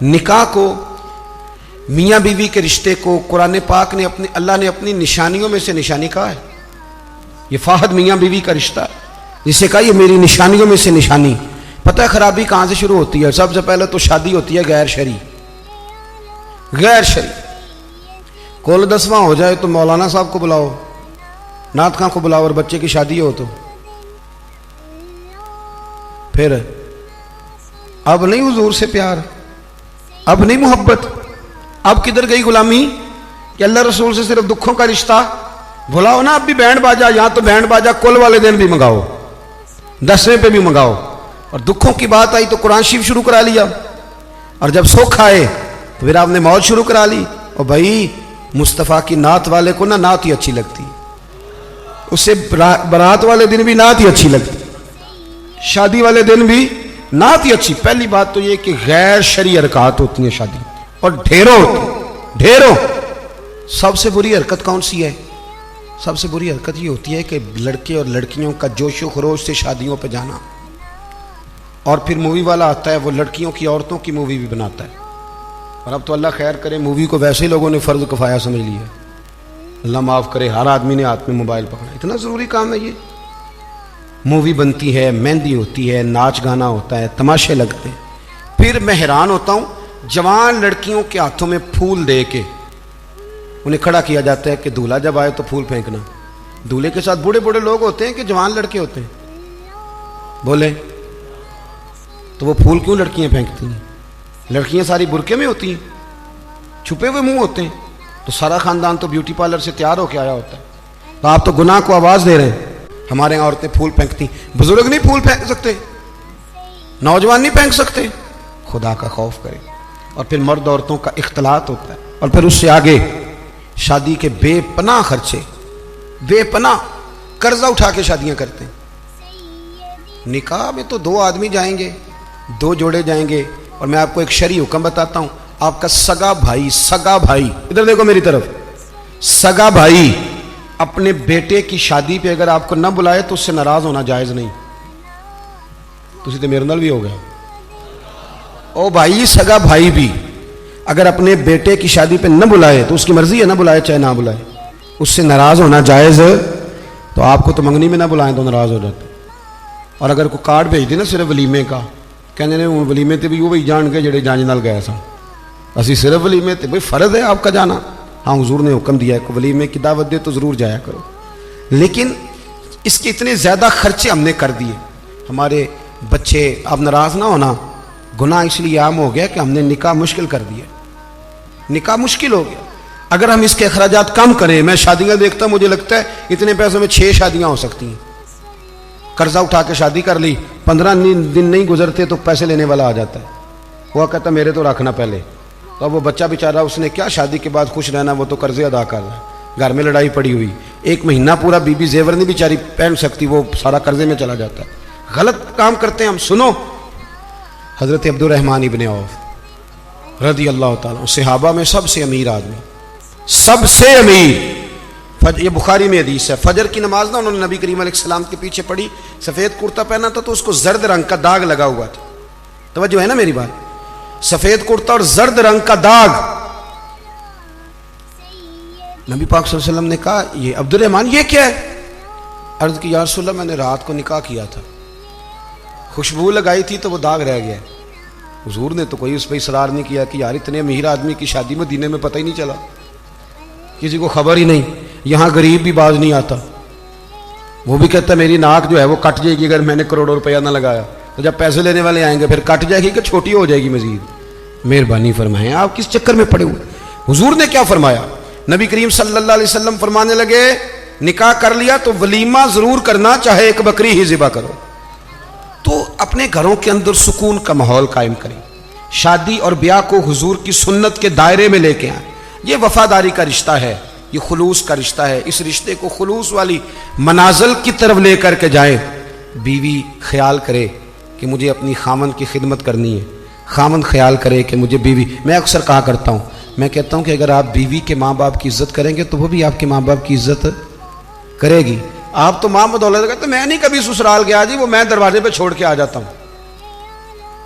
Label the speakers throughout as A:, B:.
A: निकाह को, मियाँ बीवी के रिश्ते को कुरान पाक ने अल्लाह ने अपनी निशानियों में से निशानी कहा है। ये फाहद मियाँ बीवी का रिश्ता है, जिसे कहा ये मेरी निशानियों में से निशानी। पता है खराबी कहाँ से शुरू होती है? सबसे पहले तो शादी होती है गैर शरी। गैर शरी कुल 10वां हो जाए तो मौलाना साहब को बुलाओ, नात खां को बुलाओ, और बच्चे की शादी हो तो फिर अब नहीं हुजूर से प्यार, अब नहीं मोहब्बत, अब किधर गई गुलामी कि अल्लाह रसूल से सिर्फ दुखों का रिश्ता। बुलाओ ना, अब भी बैंड बाजा, यहां तो बैंड बाजा कुल वाले दिन भी मंगाओ, 10वें पे भी मंगाओ, और दुखों की बात आई तो कुरान शरीफ शुरू करा लिया, और जब सुख आए तो फिर आपने मौत शुरू करा ली। और भाई मुस्तफ़ा की नात वाले को ना नात ही अच्छी लगती, उससे बारात वाले दिन भी नात ही अच्छी लगती, शादी वाले दिन भी नात ही अच्छी। पहली बात तो ये कि गैर शरई हरकत होती है शादी, और ढेरों होती, ढेरों। सबसे बुरी हरकत कौन सी है? सबसे बुरी हरकत ये होती है कि लड़के और लड़कियों का जोशो खरोश से शादियों पे जाना, और फिर मूवी वाला आता है, वो लड़कियों की औरतों की मूवी भी बनाता है। और अब तो अल्लाह खैर करे, मूवी को वैसे ही लोगों ने फ़र्ज किफ़ाया समझ लिया। अल्लाह माफ़ करे, हर आदमी ने हाथ में मोबाइल पकड़ा। इतना ज़रूरी काम है ये। मूवी बनती है, मेहंदी होती है, नाच गाना होता है, तमाशे लगते हैं। फिर मैं हैरान होता हूँ, जवान लड़कियों के हाथों में फूल दे के उन्हें खड़ा किया जाता है कि दूल्हा जब आए तो फूल फेंकना। दूल्हे के साथ बूढ़े बूढ़े लोग होते हैं कि जवान लड़के होते हैं? बोले तो वो फूल क्यों लड़कियां फेंकती हैं? लड़कियां सारी बुरके में होती हैं, छुपे हुए मुंह होते हैं, तो सारा खानदान तो ब्यूटी पार्लर से तैयार होकर आया होता है। तो आप तो गुनाह को आवाज दे रहे हैं। हमारे यहाँ औरतें फूल फेंकती, बुजुर्ग नहीं फूल फेंक सकते, नौजवान नहीं फेंक सकते। खुदा का खौफ करें। और फिर मर्द औरतों का इख्तलात होता है, और फिर उससे आगे शादी के बेपनाह खर्चे, बेपनाह कर्जा उठा के शादियां करते हैं। निकाह में तो 2 आदमी जाएंगे, 2 जोड़े जाएंगे, और मैं आपको एक शरई हुक्म बताता हूं। आपका सगा भाई, सगा भाई, इधर देखो मेरी तरफ, सगा भाई अपने बेटे की शादी पे अगर आपको न बुलाए तो उससे नाराज होना जायज नहीं। तुसी तो मेरे नाल भी हो गया। ओ भाई, सगा भाई भी अगर अपने बेटे की शादी पे न बुलाए तो उसकी मर्जी है, ना बुलाए चाहे ना बुलाए, उससे नाराज होना जायज। तो आपको तो मंगनी में ना बुलाएं तो नाराज हो जाते। और अगर कोई कार्ड भेज दे ना सिर्फ वलीमे का, कहने ने हूँ वलीमे ते भी वो ही जान के जेड़े जांच नाल गए सन, असी सिर्फ वलीमे ते, भाई फर्ज है आपका जाना। हाँ, हुजूर ने हुक्म दिया है कि वलीमे की दावत दे तो जरूर जाया करो, लेकिन इसके इतने ज्यादा खर्चे हमने कर दिए। हमारे बच्चे, अब नाराज ना होना, गुनाह इसलिए आम हो गया कि हमने निकाह मुश्किल कर दिया। निकाह मुश्किल हो गया। अगर हम इसके अखराजात कम करें, मैं शादियां देखता हूं, मुझे लगता है इतने पैसों में 6 शादियां हो सकती हैं। कर्जा उठा के शादी कर ली, 15 दिन नहीं गुजरते तो पैसे लेने वाला आ जाता है। वो कहता मेरे तो रखना पहले। तो अब वो बच्चा बेचारा, उसने क्या शादी के बाद खुश रहना, वो तो कर्जे अदा कर रहा है। घर में लड़ाई पड़ी हुई, 1 महीना पूरा बीबी जेवर नहीं बेचारी पहन सकती, वो सारा कर्जे में चला जाता है। गलत काम करते हैं हम। सुनो, हजरत अब्दुर्रहमान इब्न औफ रज़ी अल्लाह ताला, सहाबा में सबसे अमीर आदमी, सबसे अमीर। ये बुखारी में हदीस है। फजर की नमाज ना उन्होंने नबी करीम अलैहिस्सलाम के पीछे पढ़ी, सफेद कुर्ता पहना था तो उसको जर्द रंग का दाग लगा हुआ था। तवज्जो है ना मेरी बात? सफेद कुर्ता और जर्द रंग का दाग। नबी पाक सल्लल्लाहु अलैहि वसल्लम ने कहा, ये अब्दुर्रहमान ये क्या है? अर्ज की, या रसूल अल्लाह, मैंने रात को निकाह किया था, खुशबू लगाई थी तो वो दाग रह गया। हुजूर ने तो कोई उस पर इसरार नहीं किया कि यार इतने अमीर आदमी की शादी मदीने में पता ही नहीं चला, किसी को खबर ही नहीं। यहाँ गरीब भी बाज नहीं आता, वो भी कहता मेरी नाक जो है वो कट जाएगी अगर मैंने करोड़ों रुपया ना लगाया। तो जब पैसे लेने वाले आएंगे फिर कट जाएगी कि छोटी हो जाएगी मजीद। मेहरबानी फरमाएं, आप किस चक्कर में पड़े हुए? हुजूर ने क्या फरमाया? नबी करीम सल्लल्लाहु अलैहि वसल्लम फरमाने लगे, निकाह कर लिया तो वलीमा जरूर करना, चाहे 1 बकरी ही ज़िबा करो। तो अपने घरों के अंदर सुकून का माहौल कायम करें। शादी और ब्याह को हुजूर की सुन्नत के दायरे में लेके आए। ये वफादारी का रिश्ता है, ये खुलूस का रिश्ता है। इस रिश्ते को खुलूस वाली मनाजिल की तरफ लेकर के जाए। बीवी ख्याल करे कि मुझे अपनी खामन की खिदमत करनी है, खामन ख्याल करे कि मुझे बीवी, मैं अक्सर कहा करता हूँ, मैं कहता हूँ कि अगर आप बीवी के माँ बाप की इज्जत करेंगे तो वो भी आपके माँ बाप की इज्जत करेगी। आप तो माँ बदौलत कहते मैं नहीं कभी ससुराल गया जी, वो मैं दरवाजे पे छोड़ के आ जाता हूँ।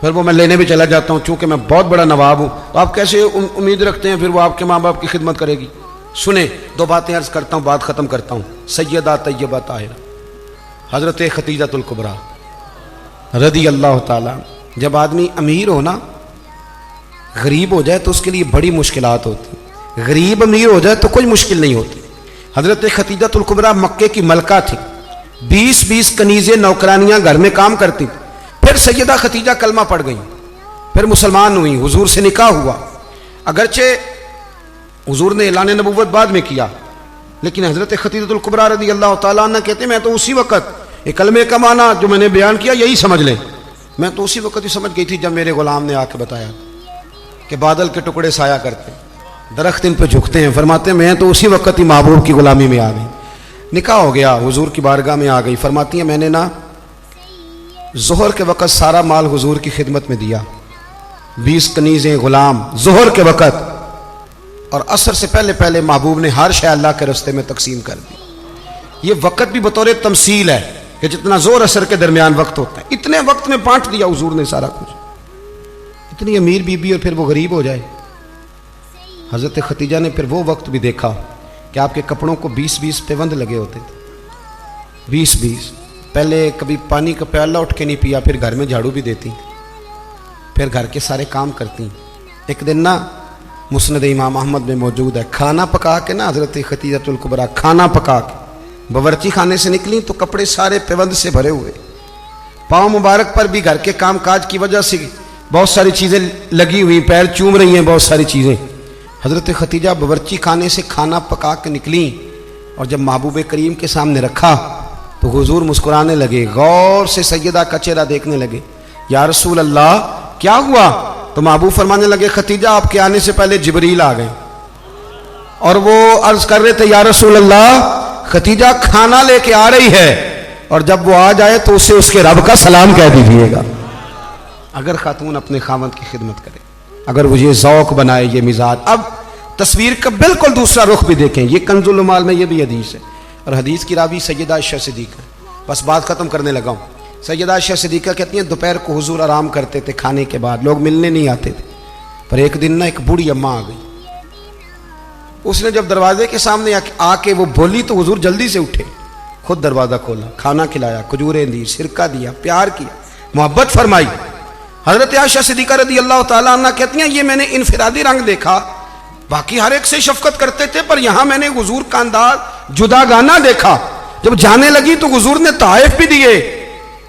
A: پھر وہ میں لینے بھی چلا جاتا ہوں، چونکہ میں بہت بڑا نواب ہوں، تو آپ کیسے امید رکھتے ہیں پھر وہ آپ کے ماں باپ کی خدمت کرے گی؟ سنیں، دو باتیں عرض کرتا ہوں، بات ختم کرتا ہوں۔ سیدہ طیبہ طاہرہ حضرت خدیجہ الکبریٰ رضی اللہ تعالیٰ، جب آدمی امیر ہو نا، غریب ہو جائے تو اس کے لیے بڑی مشکلات ہوتی، غریب امیر ہو جائے تو کوئی مشکل نہیں ہوتی۔ حضرت خدیجہ الکبریٰ مکے کی ملکہ تھی، 20 کنیزیں نوکرانیاں گھر میں کام کرتی تھی۔ پھر سیدہ خدیجہ کلمہ پڑھ گئیں، پھر مسلمان ہوئی، حضور سے نکاح ہوا۔ اگرچہ حضور نے اعلان نبوت بعد میں کیا، لیکن حضرت خدیجہ الکبریٰ رضی اللہ تعالیٰ عنہ کہتے ہیں میں تو اسی وقت، یہ کلمے کا معنی جو میں نے بیان کیا یہی سمجھ لیں، میں تو اسی وقت ہی سمجھ گئی تھی جب میرے غلام نے آ کے بتایا کہ بادل کے ٹکڑے سایہ کرتے ہیں، درخت ان پہ جھکتے ہیں، فرماتے ہیں میں تو اسی وقت ہی محبوب کی غلامی میں آ گئی۔ نکاح ہو گیا، حضور کی بارگاہ میں آ گئی، فرماتی ہیں میں نے نا ظہر کے وقت سارا مال حضور کی خدمت میں دیا، 20 کنیزیں، غلام، ظہر کے وقت، اور عصر سے پہلے پہلے محبوب نے ہر شے اللہ کے راستے میں تقسیم کر دی۔ یہ وقت بھی بطور تمثیل ہے کہ جتنا زور عصر کے درمیان وقت ہوتا ہے، اتنے وقت میں بانٹ دیا حضور نے سارا کچھ۔ اتنی امیر بی بی اور پھر وہ غریب ہو جائے۔ حضرت خدیجہ نے پھر وہ وقت بھی دیکھا کہ آپ کے کپڑوں کو 20 پیوند لگے ہوتے تھے، 20 پہلے کبھی پانی کا پیالہ اٹھ کے نہیں پیا، پھر گھر میں جھاڑو بھی دیتی، پھر گھر کے سارے کام کرتی۔ ایک دن نا مسند امام احمد میں موجود ہے، کھانا پکا کے نا حضرت خدیجہ الکبریٰ کھانا پکا کے باورچی خانے سے نکلی تو کپڑے سارے پیوند سے بھرے ہوئے، پاؤں مبارک پر بھی گھر کے کام کاج کی وجہ سے بہت ساری چیزیں لگی ہوئی، پیر چوم رہی ہیں بہت ساری چیزیں۔ حضرت خدیجہ باورچی خانے سے کھانا پکا کے نکلیں، اور جب محبوب کریم کے سامنے رکھا تو حضور مسکرانے لگے، غور سے سیدہ کا چہرہ دیکھنے لگے۔ یا رسول اللہ کیا ہوا؟ تو محبوب فرمانے لگے خدیجہ آپ کے آنے سے پہلے جبریل آ گئے، اور وہ عرض کر رہے تھے یا رسول اللہ خدیجہ کھانا لے کے آ رہی ہے، اور جب وہ آ جائے تو اسے اس کے رب کا سلام کہہ دیجیے گا۔ اگر خاتون اپنے خاوند کی خدمت کرے، اگر وہ یہ ذوق بنائے، یہ مزاج۔ اب تصویر کا بالکل دوسرا رخ بھی دیکھیں، یہ کنز العمال میں یہ بھی حدیث ہے، اور حدیث کی راوی سیدہ عائشہ صدیقہ۔ بس بات ختم کرنے لگا ہوں۔ سیدہ عائشہ صدیقہ کہتی ہیں دوپہر کو حضور آرام کرتے تھے کھانے کے بعد، لوگ ملنے نہیں آتے تھے، پر ایک دن نا ایک بوڑھی اماں آ گئی، اس نے جب دروازے کے سامنے آ کے وہ بولی تو حضور جلدی سے اٹھے، خود دروازہ کھولا، کھانا کھلایا، کھجوریں دی، سرکہ دیا، پیار کیا، محبت فرمائی۔ حضرت عائشہ صدیقہ رضی اللہ تعالیٰ عنہ کہتی ہیں یہ میں نے انفرادی رنگ دیکھا، باقی ہر ایک سے شفقت کرتے تھے، پر یہاں میں نے حضور کا انداز جداگانہ دیکھا۔ جب جانے لگی تو حضور نے تحائف بھی دیے،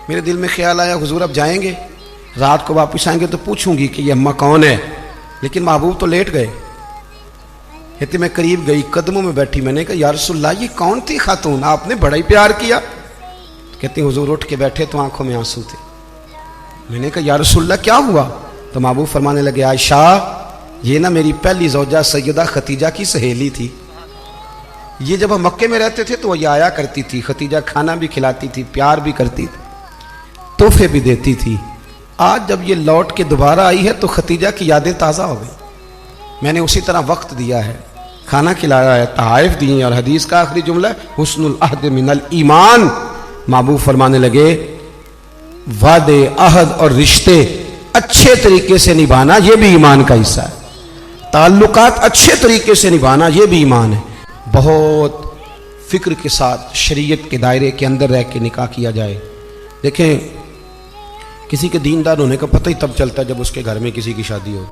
A: میرے دل میں خیال آیا حضور اب جائیں گے، رات کو واپس آئیں گے تو پوچھوں گی کہ یہ اماں کون ہے، لیکن محبوب تو لیٹ گئے۔ کہتے میں قریب گئی، قدموں میں بیٹھی، میں نے کہا یا رسول اللہ یہ کون تھی خاتون، آپ نے بڑا ہی پیار کیا۔ کہتے حضور اٹھ کے بیٹھے تو آنکھوں میں آنسو تھے۔ میں نے کہا یا رسول اللہ کیا ہوا؟ تو محبوب فرمانے لگے عائشہ یہ نا میری پہلی زوجہ سیدہ خدیجہ کی سہیلی تھی، یہ جب ہم مکے میں رہتے تھے تو یہ آیا کرتی تھی، خدیجہ کھانا بھی کھلاتی تھی، پیار بھی کرتی تھی، تحفے بھی دیتی تھی۔ آج جب یہ لوٹ کے دوبارہ آئی ہے تو خدیجہ کی یادیں تازہ ہو گئی، میں نے اسی طرح وقت دیا ہے، کھانا کھلایا ہے، تحائف دی ہیں، اور حدیث کا آخری جملہ حسن العہد من الایمان۔ محبوب فرمانے لگے وعدے، عہد اور رشتے اچھے طریقے سے نبھانا یہ بھی ایمان کا حصہ ہے، تعلقات اچھے طریقے سے نبھانا یہ بھی ایمان ہے۔ بہت فکر کے ساتھ شریعت کے دائرے کے اندر رہ کے نکاح کیا جائے۔ دیکھیں کسی کے دیندار ہونے کا پتہ ہی تب چلتا ہے جب اس کے گھر میں کسی کی شادی ہو۔